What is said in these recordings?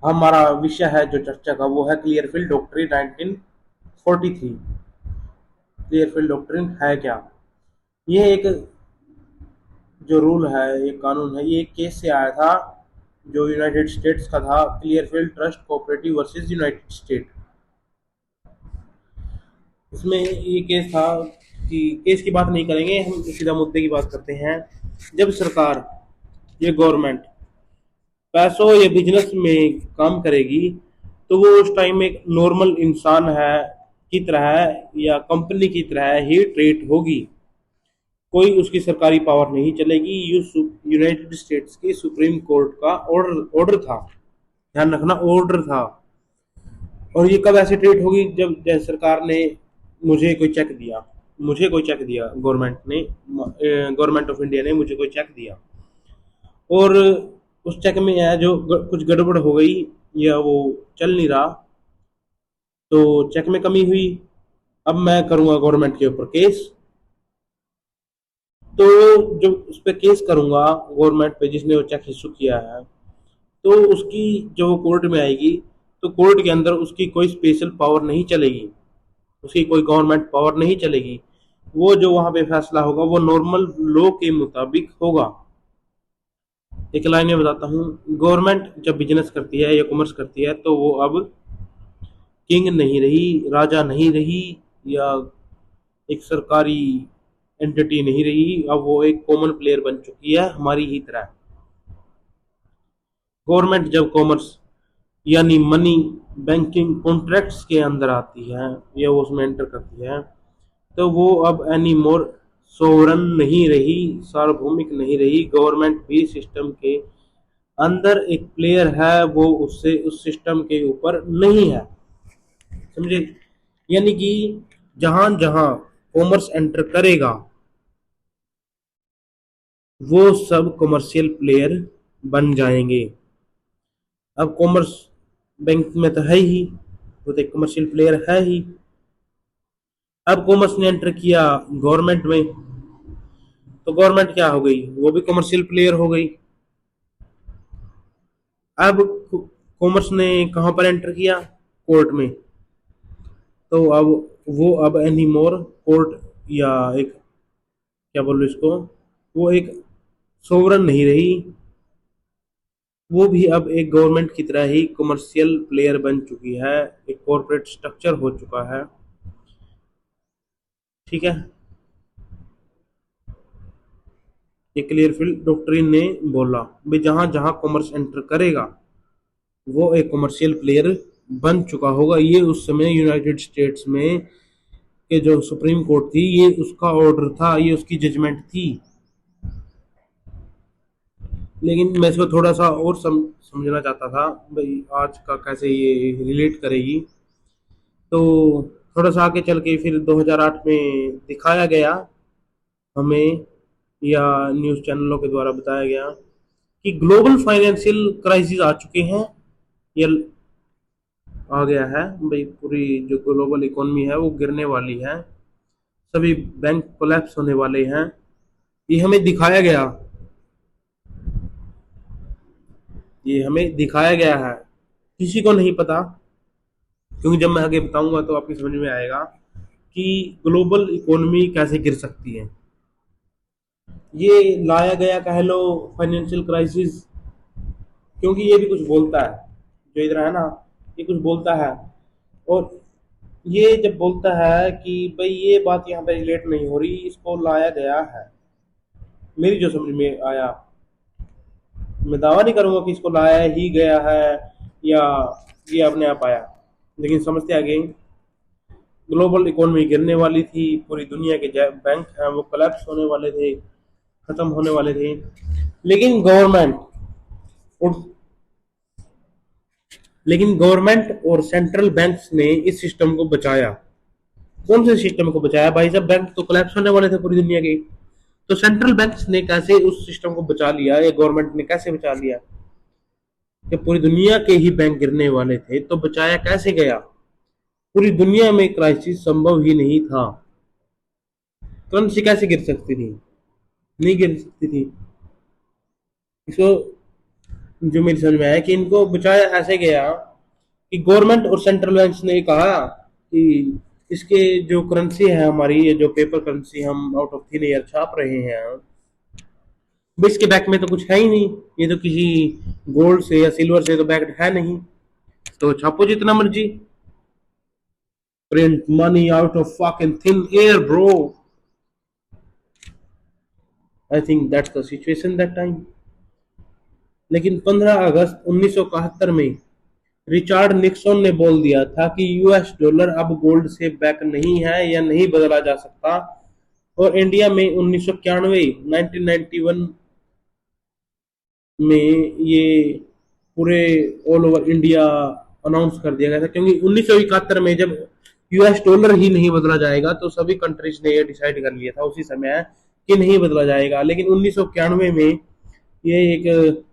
हमारा विषय है जो चर्चा का, वो है क्लियरफील्ड डॉक्ट्रिन 1943। क्लियरफील्ड डॉक्ट्रिन है क्या? ये एक जो रूल है, ये कानून है, ये एक केस से आया था जो यूनाइटेड स्टेट्स का था। Clearfield Trust Cooperative versus United State. इसमें ये केस था कि केस की बात नहीं करेंगे हम, सीधा मुद्दे की बात करते हैं। जब सरकार, ये गवर्नमेंट पैसों या बिजनेस में काम करेगी, तो वो उस टाइम में एक नॉर्मल इंसान है की तरह या कंपनी की तरह ही ट्रीट होगी। कोई उसकी सरकारी पावर नहीं चलेगी। यूनाइटेड स्टेट्स की सुप्रीम कोर्ट का ऑर्डर ऑर्डर था, ध्यान रखना, ऑर्डर था। और ये कब ऐसे ट्रीट होगी? जब जैसे सरकार ने मुझे कोई चेक दिया, गवर्नमेंट ऑफ इंडिया ने मुझे कोई चेक दिया, और उस चेक में है जो कुछ गड़बड़ हो गई या वो चल नहीं रहा, तो चेक में कमी हुई। अब मैं करूंगा गवर्नमेंट के ऊपर केस। तो जब उस पर केस करूंगा गवर्नमेंट पे जिसने वो चेक इशू किया है, तो उसकी जब वो कोर्ट में आएगी, तो कोर्ट के अंदर उसकी कोई स्पेशल पावर नहीं चलेगी, उसकी कोई गवर्नमेंट पावर नहीं चलेगी। वो जो वहां पे फैसला होगा वो नॉर्मल लॉ के मुताबिक होगा। एक लाइन में बताता हूँ, गवर्नमेंट जब बिजनेस करती है या कॉमर्स करती है, तो वो अब किंग नहीं रही, राजा नहीं रही, या एक सरकारी एंटिटी नहीं रही। अब वो एक कॉमन प्लेयर बन चुकी है हमारी ही तरह। गवर्नमेंट जब कॉमर्स यानी मनी, बैंकिंग, कॉन्ट्रैक्ट्स के अंदर आती है या वो उसमें एंटर करती है, तो वो अब एनी मोर सोवरन नहीं रही, सार्वभौमिक नहीं रही। गवर्नमेंट भी सिस्टम के अंदर एक प्लेयर है, वो उससे उस सिस्टम के ऊपर नहीं है। समझे? यानी कि जहां जहां कॉमर्स एंटर करेगा, वो सब कमर्शियल प्लेयर बन जाएंगे। अब कॉमर्स बैंक में तो है ही, वो तो एक कमर्शियल प्लेयर है ही। अब कॉमर्स ने एंटर किया गवर्नमेंट में, तो गवर्नमेंट क्या हो गई? वो भी कमर्शियल प्लेयर हो गई। अब कॉमर्स ने कहां पर एंटर किया? कोर्ट में। तो अब एनी मोर कोर्ट या एक, क्या बोलो इसको, वो एक सोवरन नहीं रही, वो भी अब एक गवर्नमेंट की तरह ही कमर्शियल प्लेयर बन चुकी है, एक कॉर्पोरेट स्ट्रक्चर हो चुका है। ठीक है? ये क्लियरफील्ड डॉक्ट्रिन ने बोला भाई जहां जहां कॉमर्स एंटर करेगा, वो एक कमर्शियल प्लेयर बन चुका होगा। ये उस समय यूनाइटेड स्टेट्स में के जो सुप्रीम कोर्ट थी, ये उसका ऑर्डर था, ये उसकी जजमेंट थी। लेकिन मैं इसको थोड़ा सा और समझना चाहता था भाई आज का कैसे ये रिलेट करेगी। तो थोड़ा सा आगे चल के फिर 2008 में दिखाया गया हमें, या न्यूज़ चैनलों के द्वारा बताया गया कि ग्लोबल फाइनेंशियल क्राइसिस आ चुके हैं, या आ गया है भाई। पूरी जो ग्लोबल इकोनॉमी है वो गिरने वाली है, सभी बैंक कोलैप्स होने वाले हैं। ये हमें दिखाया गया, ये हमें दिखाया गया है, किसी को नहीं पता। क्योंकि जब मैं आगे बताऊंगा तो आपकी समझ में आएगा कि ग्लोबल इकोनॉमी कैसे गिर सकती है। ये लाया गया कह लो फाइनेंशियल क्राइसिस, क्योंकि ये भी कुछ बोलता है, जो इधर है ना, ये कुछ बोलता है। और ये जब बोलता है कि भाई ये बात यहाँ पे रिलेट नहीं हो रही, इसको लाया गया है, मेरी जो समझ में आया, मैं दावा नहीं करूंगा कि इसको लाया ही गया है या ये अपने आप आया, लेकिन समझते आगे ग्लोबल इकोनॉमी गिरने वाली थी, पूरी दुनिया के बैंक हैं वो कोलैप्स होने वाले थे, खत्म होने वाले थे। लेकिन गवर्नमेंट और लेकिन गवर्नमेंट और सेंट्रल बैंक्स ने इस सिस्टम को बचाया। कौन से सिस्टम को बचाया भाई? जब बैंक तो कोलैप्स होने वाले थे पूरी दुनिया के, तो सेंट्रल बैंक्स ने कैसे उस सिस्टम को बचा लिया, या गवर्नमेंट ने कैसे बचा लिया? जब पूरी दुनिया के ही बैंक गिरने वाले थे तो बचाया कैसे गया? पूरी दुनिया में क्राइसिस संभव ही नहीं था, करेंसी कैसे गिर सकती थी? नहीं गिर सकती थी। इसको जो मेरी समझ में आया कि इनको बचाया ऐसे गया कि गवर्नमेंट और सेंट्रल बैंक ने कहा कि इसके जो करेंसी है हमारी, ये जो पेपर करेंसी हम आउट ऑफ थिन एयर छाप रहे हैं, अब इसके बैक में तो कुछ है ही नहीं, ये तो किसी गोल्ड से या सिल्वर से तो बैक्ड है नहीं, तो छापो जितना मर्जी, print money out of fucking thin air bro. I think that's the situation that time. लेकिन 15 अगस्त 1971 में रिचार्ड निक्सन ने बोल दिया था कि यूएस डॉलर अब गोल्ड से बैक नहीं है या नहीं बदला जा सकता, और इंडिया में 1991 1991 में ये पूरे ऑल ओवर इंडिया अनाउंस कर दिया गया था, क्योंकि 1971 में जब यूएस डॉलर ही नहीं बदला जाएगा तो सभी कंट्रीज ने ये डिसाइड कर लिया था उसी समय कि नहीं बदला जाएगा। लेकिन 1991 में ये एक,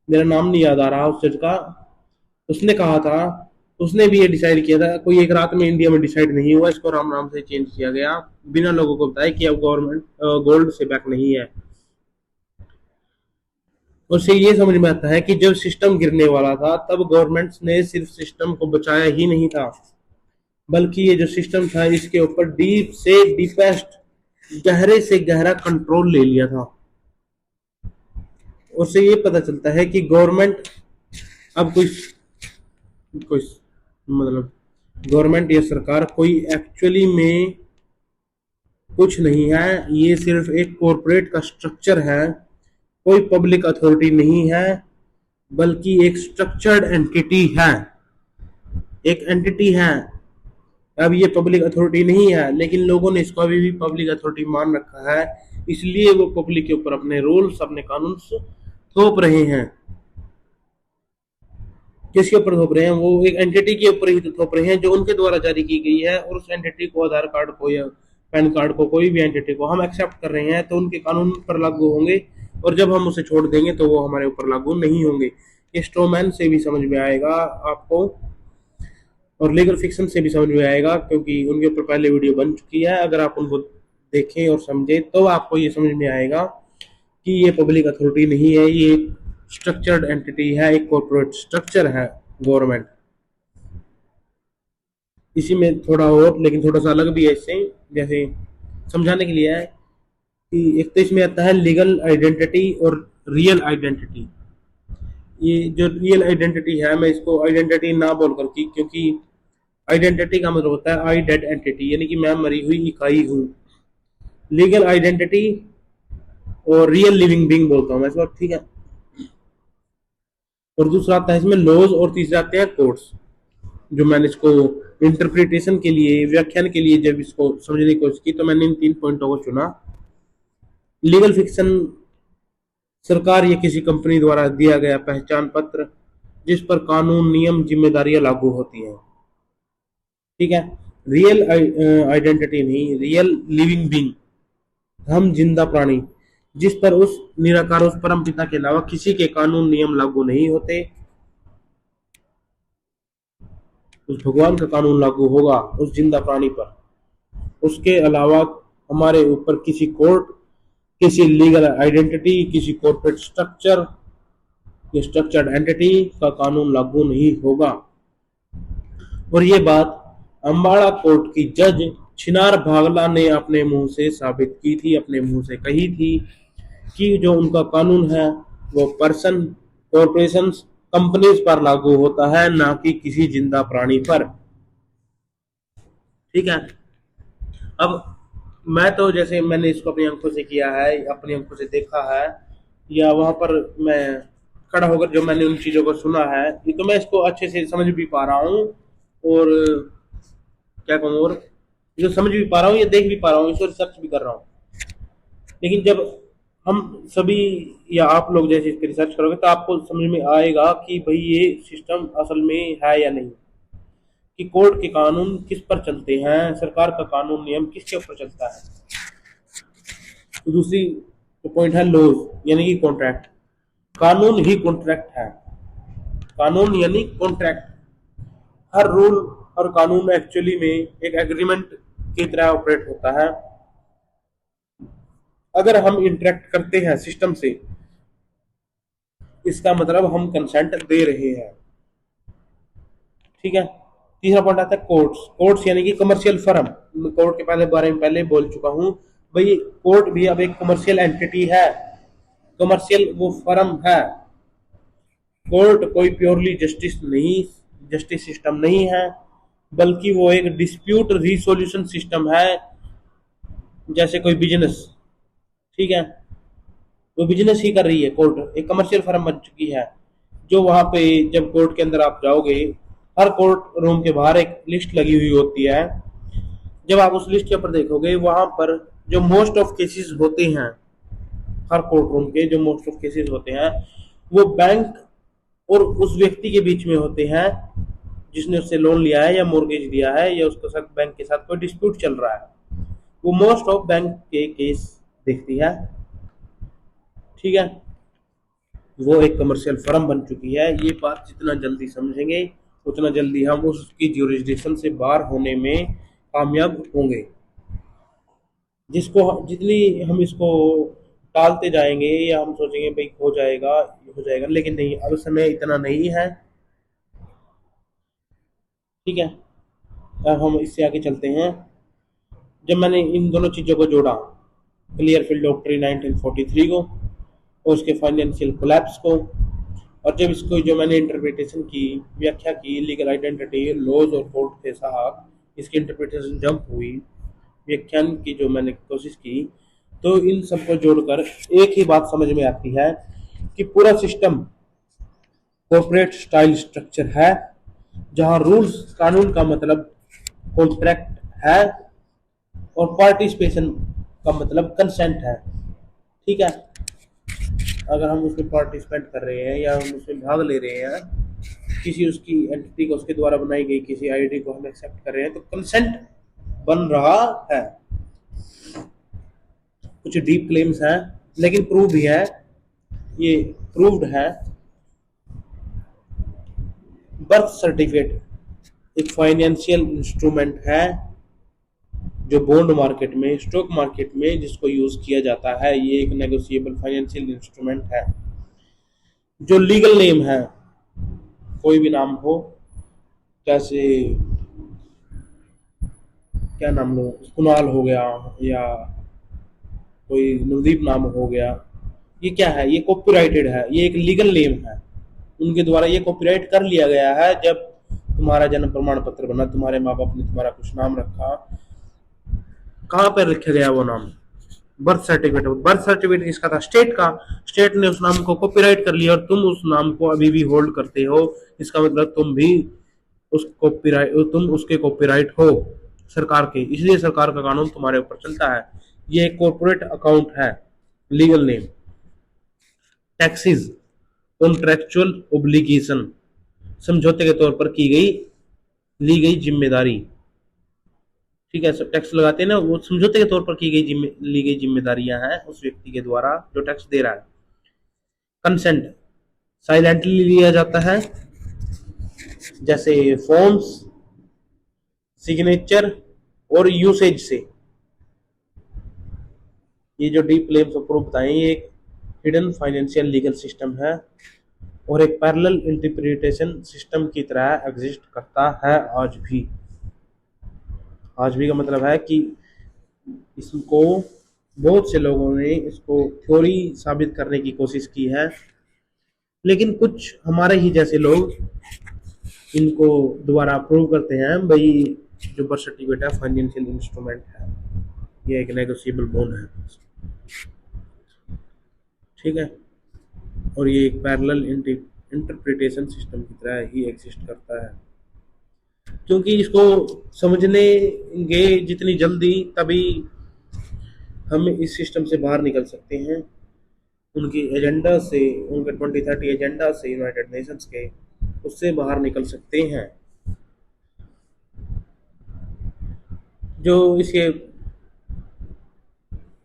मेरा नाम नहीं याद आ रहा उस जज का, उसने कहा था, उसने भी ये डिसाइड किया था, कोई एक रात में इंडिया में डिसाइड नहीं हुआ, इसको राम राम से चेंज किया गया बिना लोगों को बताया कि अब गवर्नमेंट गोल्ड से बैक नहीं है। उससे ये समझ में आता है कि जब सिस्टम गिरने वाला था तब गवर्नमेंट ने सिर्फ सिस्टम को बचाया ही नहीं था, बल्कि ये जो सिस्टम था इसके ऊपर डीप से डीपेस्ट, गहरे से गहरा कंट्रोल ले लिया था। उससे ये पता चलता है कि गवर्नमेंट अब कोई कोई मतलब गवर्नमेंट या सरकार कोई एक्चुअली में कुछ नहीं है, ये सिर्फ एक कॉरपोरेट का स्ट्रक्चर है, कोई पब्लिक अथॉरिटी नहीं है, बल्कि एक स्ट्रक्चर्ड एंटिटी है, एक एंटिटी है। अब ये पब्लिक अथॉरिटी नहीं है, लेकिन लोगों ने इसको अभी भी पब्लिक अथॉरिटी मान रखा है, इसलिए वो पब्लिक के ऊपर अपने रूल्स अपने कानून थोप रहे हैं। किसके ऊपर थोप रहे हैं? वो एक एंटिटी के ऊपर ही तो थोप रहे हैं जो उनके द्वारा जारी की गई है, और उस एंटिटी को, आधार कार्ड को या पैन कार्ड को, कोई भी एंटिटी को हम एक्सेप्ट कर रहे हैं तो उनके कानून पर लागू होंगे, और जब हम उसे छोड़ देंगे तो वो हमारे ऊपर लागू नहीं होंगे। ये स्ट्रोमैन से भी समझ में आएगा आपको, और लीगल फिक्शन से भी समझ में आएगा, क्योंकि उनके ऊपर पहले वीडियो बन चुकी है। अगर आप उनको देखें और समझें तो आपको ये समझ में आएगा कि ये पब्लिक अथॉरिटी नहीं है, ये एक स्ट्रक्चर्ड एंटिटी है, एक कॉर्पोरेट स्ट्रक्चर है गवर्नमेंट। इसी में थोड़ा और, लेकिन थोड़ा सा अलग भी है इससे, जैसे समझाने के लिए है कि एक तो इसमें आता है लीगल आइडेंटिटी और रियल आइडेंटिटी। ये जो रियल आइडेंटिटी है, मैं इसको आइडेंटिटी ना बोलकर की, क्योंकि आइडेंटिटी का मतलब होता है आई डेड एंटिटी, यानी कि मैं मरी हुई इकाई हूँ। लीगल आइडेंटिटी और रियल लिविंग बीइंग बोलता हूँ मैं इसको, ठीक है। और दूसरा आता है इसमें लॉज, और तीसरा आते हैं कोर्ट्स। जो मैंने इसको इंटरप्रिटेशन के लिए, व्याख्यान के लिए जब इसको समझने की कोशिश की तो मैंने इन 3 पॉइंटों को चुना। लीगल फिक्शन, सरकार या किसी कंपनी द्वारा दिया गया पहचान पत्र जिस पर कानून, नियम, जिम्मेदारियां लागू होती हैं, ठीक है। रियल आइडेंटिटी नहीं, रियल लिविंग बीइंग, हम जिंदा प्राणी, जिस पर उस निराकार, उस परम पिता के अलावा किसी के कानून नियम लागू नहीं होते, उस भगवान का कानून लागू होगा उस जिंदा प्राणी पर, उसके अलावा हमारे ऊपर किसी कोर्ट, किसी लीगल आइडेंटिटी, किसी कॉर्पोरेट स्ट्रक्चर या स्ट्रक्चर्ड एंटिटी का कानून लागू नहीं होगा। और ये बात अम्बाड़ा कोर्ट की जज छिनार भागला ने अपने मुंह से साबित की थी, अपने मुंह से कही थी कि जो उनका कानून है वो पर्सन, कॉर्पोरेशंस, कंपनीज पर लागू होता है, ना कि किसी जिंदा प्राणी पर, ठीक है। अब मैं तो, जैसे मैंने इसको अपनी आंखों से किया है, अपनी आंखों से देखा है, या वहां पर मैं खड़ा होकर जो मैंने उन चीजों को सुना है, ये तो मैं इसको अच्छे से समझ भी पा रहा हूँ, और क्या कहूँ, और जो समझ भी पा रहा हूँ, ये देख भी पा रहा हूँ, इसको रिसर्च भी कर रहा हूँ। लेकिन जब हम सभी या आप लोग जैसे इस पर रिसर्च करोगे तो आपको समझ में आएगा कि भाई ये सिस्टम असल में है या नहीं, कि कोर्ट के कानून किस पर चलते हैं, सरकार का कानून नियम किसके ऊपर चलता है। तो दूसरी पॉइंट है लॉज, यानी कि कॉन्ट्रैक्ट। कानून ही कॉन्ट्रैक्ट है, कानून यानी कॉन्ट्रैक्ट। हर रूल और कानून एक्चुअली में एक एग्रीमेंट की तरह ऑपरेट होता है। अगर हम इंटरेक्ट करते हैं सिस्टम से, इसका मतलब हम कंसेंट दे रहे हैं। ठीक है। तीसरा पॉइंट आता है कोर्ट्स। कोर्ट्स यानी कि कमर्शियल फर्म। कोर्ट के पहले बारे में पहले बोल चुका हूं भाई, कोर्ट भी अब एक कमर्शियल एंटिटी है, कमर्शियल वो फर्म है। कोर्ट कोई प्योरली जस्टिस सिस्टम नहीं है, बल्कि वो एक डिस्प्यूट रिसोल्यूशन सिस्टम है, जैसे कोई बिजनेस। ठीक है, वो बिजनेस ही कर रही है, कोर्ट एक कमर्शियल फर्म बन चुकी है। जो वहां पे जब कोर्ट के अंदर आप जाओगे, हर कोर्ट रूम के बाहर एक लिस्ट लगी हुई होती है। जब आप उस लिस्ट के ऊपर देखोगे, वहां पर जो मोस्ट ऑफ केसेस होते हैं, हर कोर्ट रूम के जो मोस्ट ऑफ केसेस होते हैं, वो बैंक और उस व्यक्ति के बीच में होते हैं जिसने उससे लोन लिया है या मोर्गेज दिया है, या उसके साथ बैंक के साथ कोई डिस्प्यूट चल रहा है। वो मोस्ट ऑफ बैंक के केस देखती है। ठीक है, वो एक कमर्शियल फर्म बन चुकी है। ये बात जितना जल्दी समझेंगे उतना जल्दी हम उसकी ज्यूरिसडिक्शन से बाहर होने में कामयाब होंगे। जिसको जितनी हम इसको टालते जाएंगे या हम सोचेंगे भाई हो जाएगा, लेकिन नहीं, अब समय इतना नहीं है। ठीक है, अब हम इससे आगे चलते हैं। जब मैंने इन दोनों चीज़ों को जोड़ा, क्लियरफील्ड डॉक्ट्रिन 1943 को और उसके फाइनेंशियल कोलैप्स को, और जब इसको जो मैंने इंटरप्रिटेशन की, व्याख्या की, लीगल आइडेंटिटी, लॉज और कोर्ट के साथ इसकी इंटरप्रिटेशन जंप हुई, व्याख्यान की जो मैंने कोशिश की, तो इन सबको जोड़कर एक ही बात समझ में आती है कि पूरा सिस्टम कॉर्पोरेट स्टाइल स्ट्रक्चर है, जहां रूल्स कानून का मतलब कॉन्ट्रैक्ट है और पार्टिसिपेशन का मतलब कंसेंट है। ठीक है, अगर हम उसमें पार्टिसिपेट कर रहे हैं या हम उसमें भाग ले रहे हैं, किसी उसकी एंटिटी को, उसके द्वारा बनाई गई किसी आईडी को हम एक्सेप्ट कर रहे हैं, तो कंसेंट बन रहा है। कुछ डीप क्लेम्स हैं, लेकिन प्रूव भी है, ये प्रूव्ड है। बर्थ सर्टिफिकेट एक फाइनेंशियल इंस्ट्रूमेंट है जो बॉन्ड मार्केट में, स्टॉक मार्केट में जिसको यूज किया जाता है। ये एक नेगोशिएबल फाइनेंशियल इंस्ट्रूमेंट है। जो लीगल नेम है, कोई भी नाम हो, जैसे क्या नाम लो, कुणाल हो गया या कोई नवदीप नाम हो गया, ये क्या है, ये कॉपीराइटेड है, ये एक लीगल नेम है। उनके द्वारा ये कॉपीराइट कर लिया गया है। जब तुम्हारा जन्म प्रमाण पत्र बना, तुम्हारे माँ बाप ने तुम्हारा कुछ नाम रखा, कहाँ पर रखा गया वो नाम? Birth certificate. बर्थ सर्टिफिकेट किसका था? स्टेट का। स्टेट ने उस नाम को कॉपीराइट कर लिया और तुम उस नाम को अभी भी होल्ड करते हो। इसका मतलब तुम भी तुम उसके कॉपीराइट हो सरकार के, इसलिए सरकार का कानून तुम्हारे ऊपर चलता है। ये एक कॉर्पोरेट अकाउंट है, legal name. Taxes, contractual obligation, समझौते के तौर पर ली गई जिम्मेदारी। ठीक है, सब टैक्स लगाते हैं ना, वो समझौते के तौर पर ली गई जिम्मेदारियां हैं उस व्यक्ति के द्वारा जो टैक्स दे रहा है। कंसेंट साइलेंटली लिया जाता है, जैसे फॉर्म्स, सिग्नेचर और यूसेज से। ये जो डीप क्लेम्स और प्रूफ बताएं, ये एक हिडन फाइनेंशियल लीगल सिस्टम है और एक पैरेलल इंटरप्रिटेशन सिस्टम की तरह एग्जिस्ट करता है आज भी। आज भी का मतलब है कि इसको बहुत से लोगों ने इसको थ्योरी साबित करने की कोशिश की है, लेकिन कुछ हमारे ही जैसे लोग इनको दोबारा प्रूव करते हैं भाई जो बर्थ सर्टिफिकेट है फाइनेंशियल इंस्ट्रूमेंट है, ये एक नेगोशिएबल बॉन्ड है। ठीक है, और ये एक पैरेलल इंटरप्रिटेशन सिस्टम की तरह ही एग्जिस्ट करता है। क्योंकि इसको समझनेंगे जितनी जल्दी, तभी हम इस सिस्टम से बाहर निकल सकते हैं। उनकी एजेंडा से, उनके 2030 एजेंडा से, यूनाइटेड नेशंस के, उससे बाहर निकल सकते हैं। जो इसके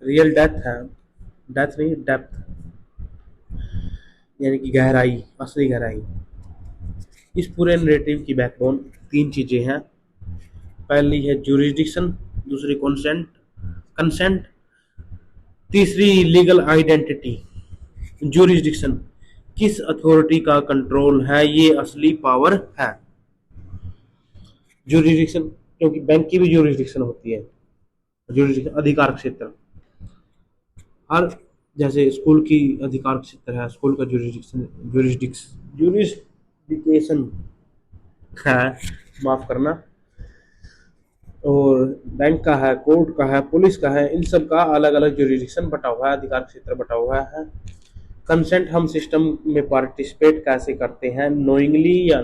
रियल डेप्थ नहीं, डेप्थ यानी कि गहराई, असली गहराई, इस पूरे नैरेटिव की बैकबोन 3 चीजें हैं। पहली है ज्यूरिसडिक्शन, दूसरी कंसेंट, तीसरी लीगल आइडेंटिटी। ज्यूरिसडिक्शन किस अथॉरिटी का कंट्रोल है, ये असली पावर है। ज्यूरिडिक्शन, क्योंकि बैंक की भी ज्यूरिडिक्शन होती है, ज्यूरिडिक्शन अधिकार क्षेत्र। हर, जैसे स्कूल की अधिकार क्षेत्र है, स्कूल का ज्यूरिडिक्शन, ज्यूरिडिक्शन है, माफ करना। और बैंक का है, कोर्ट का है, पुलिस का है, इन सब का अलग अलग ज्यूरिडिक्शन बटा हुआ है, अधिकार क्षेत्र बटा हुआ है। कंसेंट, हम सिस्टम में पार्टिसिपेट कैसे करते हैं, नोइंगली या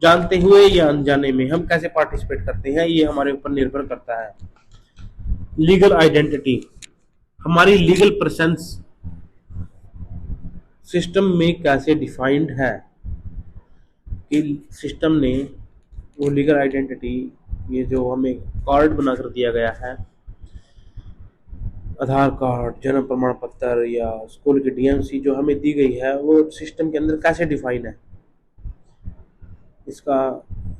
जानते हुए या अनजाने में हम कैसे पार्टिसिपेट करते हैं, ये हमारे ऊपर निर्भर करता है। लीगल आइडेंटिटी, हमारी लीगल प्रेजेंस सिस्टम में कैसे डिफाइंड है, कि सिस्टम ने वो लीगल आइडेंटिटी, ये जो हमें कार्ड बनाकर दिया गया है, आधार कार्ड, जन्म प्रमाण पत्र या स्कूल की डीएमसी जो हमें दी गई है, वो सिस्टम के अंदर कैसे डिफाइन है। इसका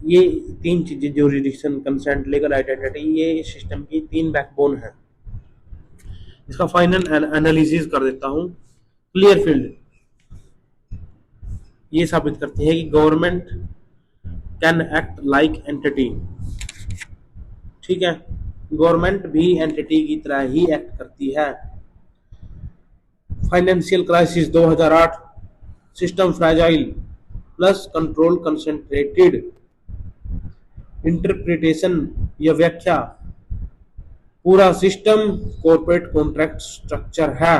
ये तीन चीजें, ज्यूरिडिक्शन, कंसेंट, लीगल आइडेंटिटी, ये सिस्टम की तीन बैकबोन है। इसका फाइनल एनालिसिस कर देता हूँ। क्लियर फील्ड ये साबित करती है कि government can act like entity. ठीक है, गवर्नमेंट भी एंटिटी की तरह ही एक्ट करती है। Financial crisis 2008, system fragile plus control concentrated. Interpretation या व्याख्या, पूरा सिस्टम कॉर्पोरेट कॉन्ट्रैक्ट स्ट्रक्चर है।